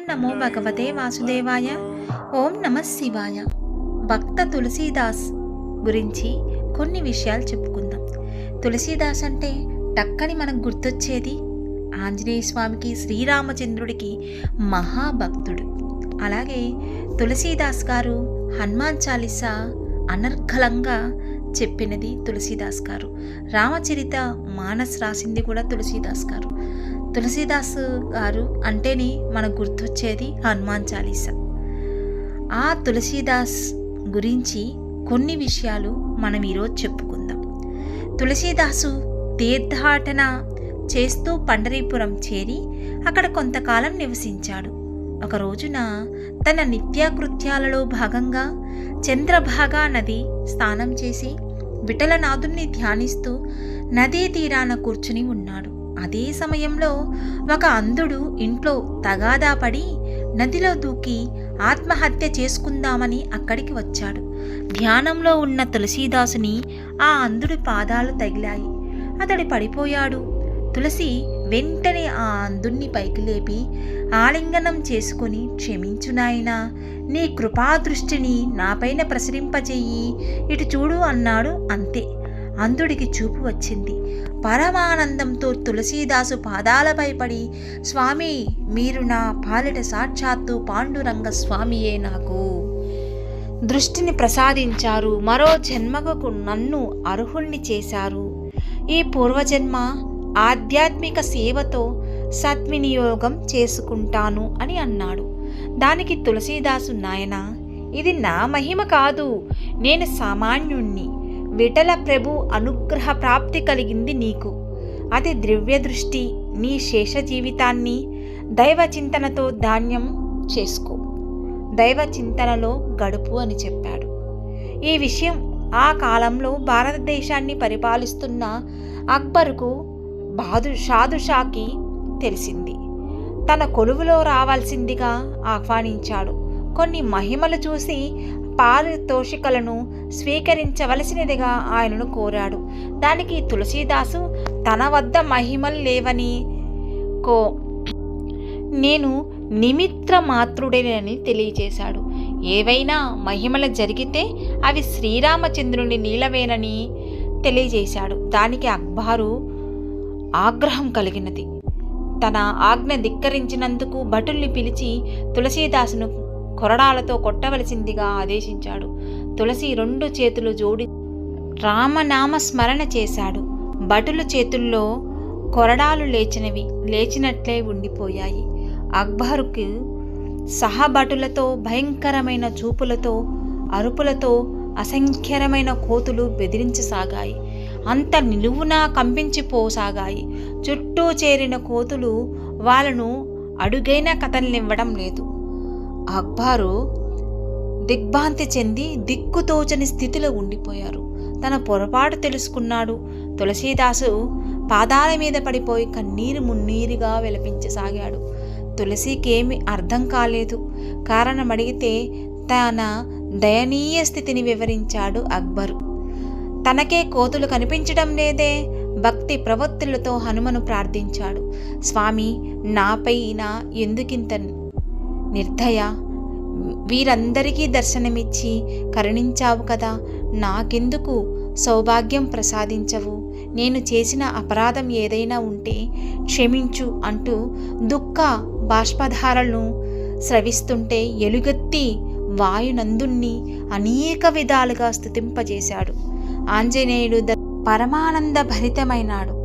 నమో భగవతే వాసుదేవాయ. ఓం నమ శివాయ. భక్త తులసీదాస్ గురించి కొన్ని విషయాలు చెప్పుకుందాం. తులసీదాస్ అంటే టక్కని మనకు గుర్తొచ్చేది ఆంజనేయ స్వామికి, శ్రీరామచంద్రుడికి మహాభక్తుడు. అలాగే తులసీదాస్ గారు హనుమాన్ చాలీసా అనర్గళంగా చెప్పినది తులసీదాస్ గారు. రామచరిత మానస్ రాసింది కూడా తులసీదాస్ గారు. తులసీదాస్ గారు అంటేనే మనకు గుర్తొచ్చేది హనుమాన్ చాలీసా. ఆ తులసీదాస్ గురించి కొన్ని విషయాలు మనం ఈరోజు చెప్పుకుందాం. తులసీదాసు తీర్థాటన చేస్తూ పండరీపురం చేరి అక్కడ కొంతకాలం నివసించాడు. ఒక రోజున తన నిత్యకృత్యాలలో భాగంగా చంద్రభాగా నది స్నానం చేసి విఠలనాథుణ్ణి ధ్యానిస్తూ నదీ తీరాన కూర్చుని ఉన్నాడు. అదే సమయంలో ఒక అంధుడు ఇంట్లో తగాదా పడి నదిలో దూకి ఆత్మహత్య చేసుకుందామని అక్కడికి వచ్చాడు. ధ్యానంలో ఉన్న తులసీదాసుని ఆ అంధుడి పాదాలు తగిలాయి. అతడు పడిపోయాడు. తులసి వెంటనే ఆ అంధుణ్ణి పైకి లేపి ఆలింగనం చేసుకుని, క్షమించు నాయనా, నీ కృపాదృష్టిని నాపైన ప్రసరింపజేయి, ఇటు చూడు అన్నాడు. అంతే, అంధుడికి చూపు వచ్చింది. పరమానందంతో తులసీదాసు పాదాలపై పడి, స్వామి, మీరు నా పాలిట సాక్షాత్తు పాండురంగ స్వామియే, నాకు దృష్టిని ప్రసాదించారు, మరో జన్మకు నన్ను అర్హుణ్ణి చేశారు. ఈ పూర్వజన్మ ఆధ్యాత్మిక సేవతో సద్వినియోగం చేసుకుంటాను అని అన్నాడు. దానికి తులసీదాసు, నాయనా, ఇది నా మహిమ కాదు, నేను సామాన్యుణ్ణి. విఠల ప్రభు అనుగ్రహ ప్రాప్తి కలిగింది నీకు. అది దివ్య దృష్టి. నీ శేష జీవితాన్ని దైవ చింతనతో ధాన్యం చేసుకో, దైవ చింతనలో గడుపు అని చెప్పాడు. ఈ విషయం ఆ కాలంలో భారతదేశాన్ని పరిపాలిస్తున్న అక్బరుకు షాదుషాకి తెలిసింది. తన కొలువులో రావాల్సిందిగా ఆహ్వానించాడు. కొన్ని మహిమలు చూసి పారితోషికలను స్వీకరించవలసినదిగా ఆయనను కోరాడు. దానికి తులసీదాసు తన వద్ద మహిమలు లేవని, నేను నిమిత్త మాత్రుడేనని తెలియజేశాడు. ఏవైనా మహిమలు జరిగితే అవి శ్రీరామచంద్రుని నీలవేనని తెలియజేశాడు. దానికి అక్బరు ఆగ్రహం కలిగినది. తన ఆజ్ఞ ధిక్కరించినందుకు భటుల్ని పిలిచి తులసీదాసును కొరడాలతో కొట్టవలసిందిగా ఆదేశించాడు. తులసి 2 చేతులు జోడి రామనామ స్మరణ చేశాడు. భటుల చేతుల్లో కొరడాలు లేచినట్లే ఉండిపోయాయి. అక్బరుకు సహభటులతో భయంకరమైన చూపులతో, అరుపులతో అసంఖ్యమైన కోతులు బెదిరించసాగాయి. అంత నిలువునా కంపించిపోసాగాయి. చుట్టూ చేరిన కోతులు వాళ్ళను అడుగైనా కథల్నివ్వడం లేదు. అక్బరు దిగ్భ్రాంతి చెంది దిక్కుతోచని స్థితిలో ఉండిపోయారు. తన పొరపాటు తెలుసుకున్నాడు. తులసీదాసు పాదాల మీద పడిపోయి కన్నీరు మున్నీరుగా విలపించసాగాడు. తులసికేమి అర్థం కాలేదు. కారణం అడిగితే తన దయనీయ స్థితిని వివరించాడు అక్బరు. తనకే కోతులు కనిపించడం లేదే. భక్తి ప్రవృత్తులతో హనుమను ప్రార్థించాడు. స్వామి, నాపైన ఎందుకింత నిర్దయ? వీరందరికీ దర్శనమిచ్చి కరుణించావు కదా, నాకెందుకు సౌభాగ్యం ప్రసాదించవు? నేను చేసిన అపరాధం ఏదైనా ఉంటే క్షమించు అంటూ దుఃఖ బాష్పధారలను స్రవిస్తుంటే ఎలుగెత్తి వాయునందుణ్ణి అనేక విధాలుగా స్తుతింపజేశాడు. ఆంజనేయుడు పరమానంద భరితమైనాడు.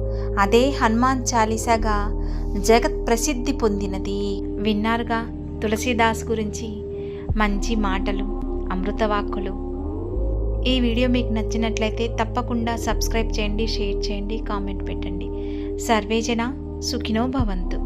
అదే హనుమాన్ చాలీసాగా జగత్ ప్రసిద్ధి పొందినది. విన్నారుగా తులసీదాస్ గురించి మంచి మాటలు, అమృతవాక్కులు. ఈ వీడియో మీకు నచ్చినట్లయితే తప్పకుండా సబ్స్క్రైబ్ చేయండి, షేర్ చేయండి, కామెంట్ పెట్టండి. సర్వేజన సుఖినో భవంతు.